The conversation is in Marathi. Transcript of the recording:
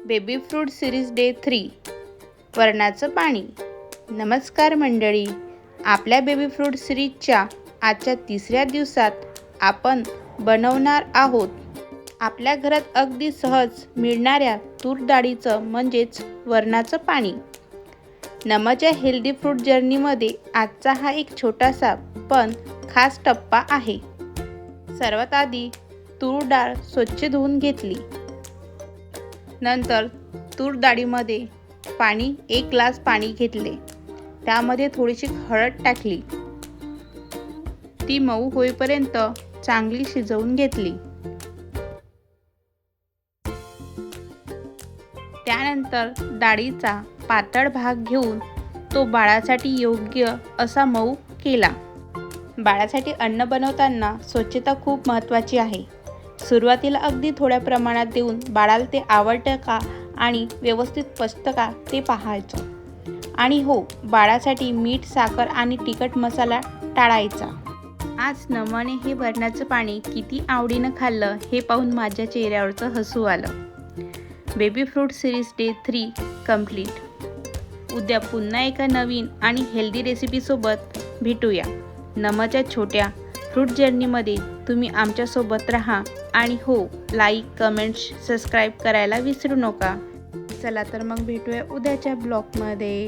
बेबी फ्रूट सिरीज डे 3 वरणाचं पाणी। नमस्कार मंडळी, आपल्या बेबी फ्रूट सिरीजच्या आजच्या तिसऱ्या दिवसात आपण बनवणार आहोत आपल्या घरात अगदी सहज मिळणाऱ्या तूर डाळीचं म्हणजेच वरणाचं पाणी। नमच्या हेल्दी फ्रूट जर्नीमध्ये आजचा हा एक छोटासा पण खास टप्पा आहे। सर्वात आधी तूर डाळ स्वच्छ धुवून घेतली। नंतर तूर डाळीमध्ये एक ग्लास पाणी घेतले। त्यामध्ये थोडीशी हळद टाकली। ती मऊ होईपर्यंत चांगली शिजवून घेतली। त्यानंतर डाळीचा पातळ भाग घेऊन तो बाळासाठी योग्य असा मऊ केला। बाळासाठी अन्न बनवताना स्वच्छता खूप महत्त्वाची आहे। सुरुवातीला अगदी थोड्या प्रमाणात देऊन बाळाला ते आवडतं का आणि व्यवस्थित पचतं का ते पाहायचं। आणि हो, बाळासाठी मीठ, साखर आणि तिखट मसाला टाळायचा। आज नमने हे वरणाचं पाणी किती आवडीनं खाल्लं हे पाहून माझ्या चेहऱ्यावरचं हसू आलं। Baby fruit series day 3 complete. उद्या पुन्हा एका नवीन आणि हेल्दी रेसिपीसोबत भेटूया। नमच्या छोट्या फ्रूट जर्नीमध्ये तुम्ही आमच्यासोबत राहा आणि हो, लाईक, कमेंट्स, सबस्क्राईब करायला विसरू नका। चला तर मग भेटूया उद्याच्या ब्लॉगमध्ये।